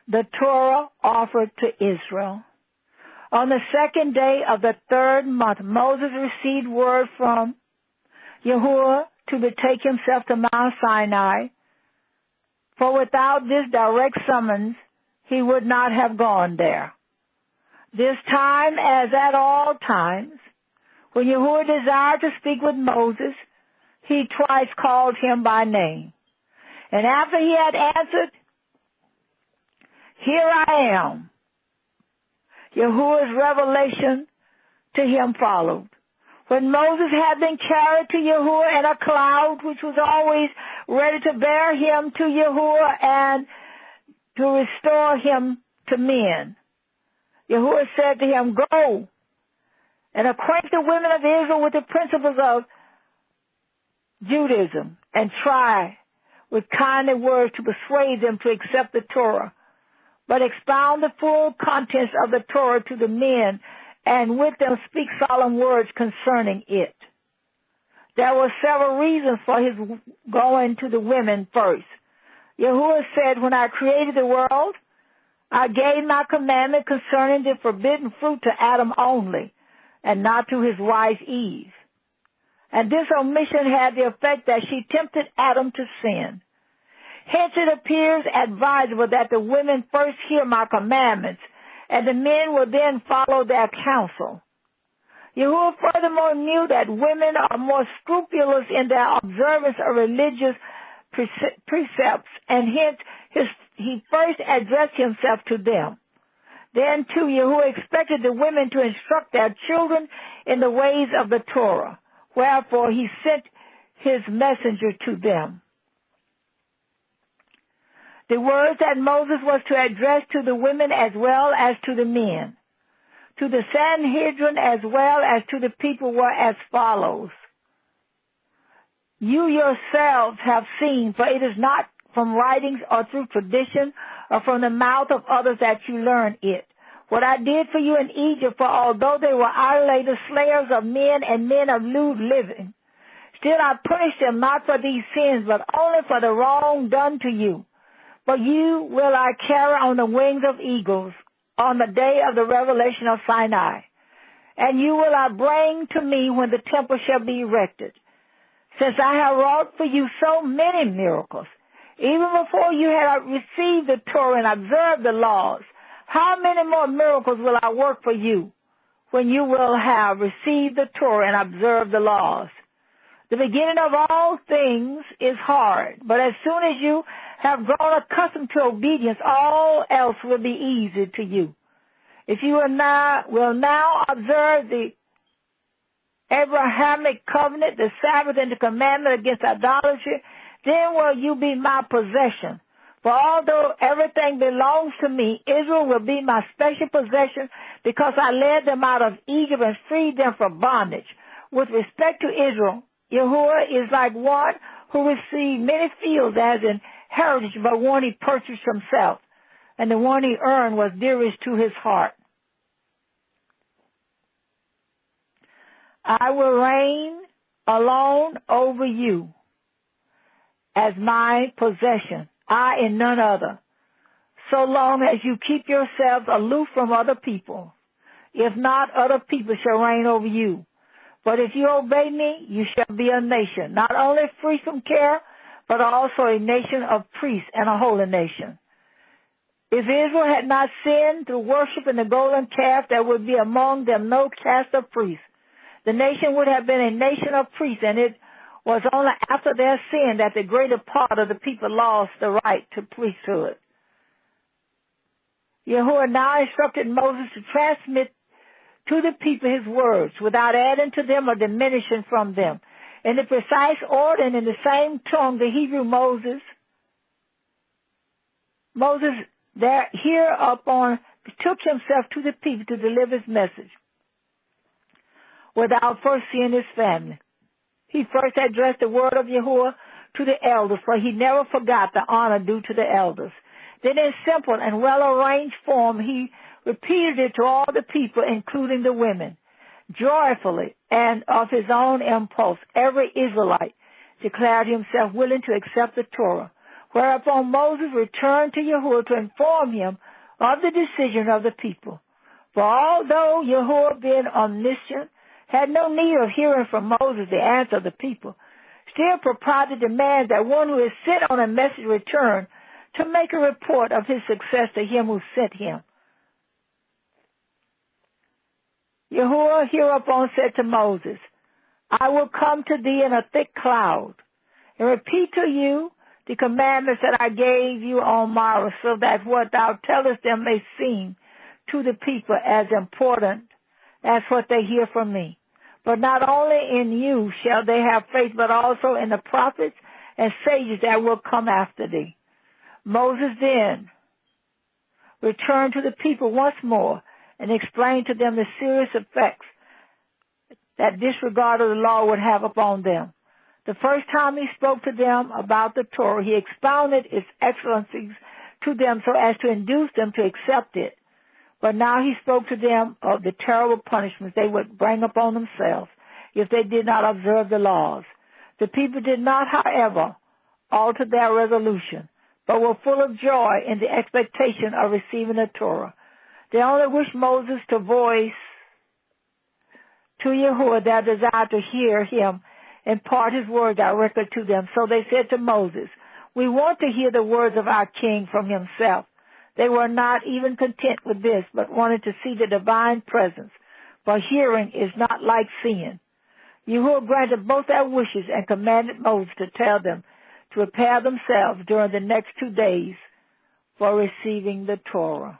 the Torah offered to Israel. On the second day of the third month, Moses received word from Yahuwah to betake himself to Mount Sinai, for without this direct summons, he would not have gone there. This time, as at all times, when Yahuwah desired to speak with Moses, he twice called him by name. And after he had answered, "Here I am," Yahuwah's revelation to him followed. When Moses had been carried to Yahuwah in a cloud, which was always ready to bear him to Yahuwah and to restore him to men, Yahuwah said to him, "Go and acquaint the women of Israel with the principles of Judaism, and try with kindly words to persuade them to accept the Torah, but expound the full contents of the Torah to the men, and with them speak solemn words concerning it." There were several reasons for his going to the women first. Yahuwah said, "When I created the world, I gave my commandment concerning the forbidden fruit to Adam only, and not to his wife Eve. And this omission had the effect that she tempted Adam to sin. Hence it appears advisable that the women first hear my commandments, and the men will then follow their counsel." Yahuwah furthermore knew that women are more scrupulous in their observance of religious precepts, and hence he first addressed himself to them. Then, too, Yahuwah expected the women to instruct their children in the ways of the Torah. Wherefore he sent his messenger to them. The words that Moses was to address to the women as well as to the men, to the Sanhedrin as well as to the people, were as follows. "You yourselves have seen, for it is not from writings or through tradition or from the mouth of others that you learn it, what I did for you in Egypt, for although they were idolaters, slayers of men, and men of lewd living, still I punished them not for these sins, but only for the wrong done to you. But you will I carry on the wings of eagles on the day of the revelation of Sinai. And you will I bring to me when the temple shall be erected. Since I have wrought for you so many miracles, even before you had received the Torah and observed the laws, how many more miracles will I work for you when you will have received the Torah and observed the laws? The beginning of all things is hard, but as soon as you have grown accustomed to obedience, all else will be easy to you. If you will now observe the Abrahamic covenant, the Sabbath, and the commandment against idolatry, then will you be my possession. For although everything belongs to me, Israel will be my special possession, because I led them out of Egypt and freed them from bondage. With respect to Israel, Yahuwah is like one who received many fields as an heritage, but one he purchased himself, and the one he earned was dearest to his heart. I will reign alone over you as my possession, I and none other, so long as you keep yourselves aloof from other people. If not, other people shall reign over you. But if you obey me, you shall be a nation, not only free from care, but also a nation of priests and a holy nation. If Israel had not sinned through worshiping the golden calf, there would be among them no caste of priests. The nation would have been a nation of priests, and it was only after their sin that the greater part of the people lost the right to priesthood. Yahuwah now instructed Moses to transmit to the people his words, without adding to them or diminishing from them. In the precise order and in the same tongue, the Hebrew Moses there hereupon took himself to the people to deliver his message, without first seeing his family. He first addressed the word of Yahuwah to the elders, for he never forgot the honor due to the elders. Then in simple and well-arranged form, he repeated it to all the people, including the women. Joyfully and of his own impulse, every Israelite declared himself willing to accept the Torah, Whereupon Moses returned to Yahuwah to inform him of the decision of the people. For although Yahuwah, being omniscient, had no need of hearing from Moses the answer of the people, still propriety demands that one who is sent on a message return to make a report of his success to him who sent him. Yahuwah hereupon said to Moses, I will come to thee in a thick cloud, and repeat to you the commandments that I gave you on morrow, so that what thou tellest them may seem to the people as important as what they hear from me. But not only in you shall they have faith, but also in the prophets and sages that will come after thee. Moses then returned to the people once more and explained to them the serious effects that disregard of the law would have upon them. The first time he spoke to them about the Torah, he expounded its excellencies to them so as to induce them to accept it. But now he spoke to them of the terrible punishments they would bring upon themselves if they did not observe the laws. The people did not, however, alter their resolution, but were full of joy in the expectation of receiving the Torah. They only wished Moses to voice to Yahuwah their desire to hear him impart his word directly to them. So they said to Moses, we want to hear the words of our king from himself. They were not even content with this, but wanted to see the divine presence, for hearing is not like seeing. Yahuwah granted both their wishes and commanded Moses to tell them to prepare themselves during the next 2 days for receiving the Torah.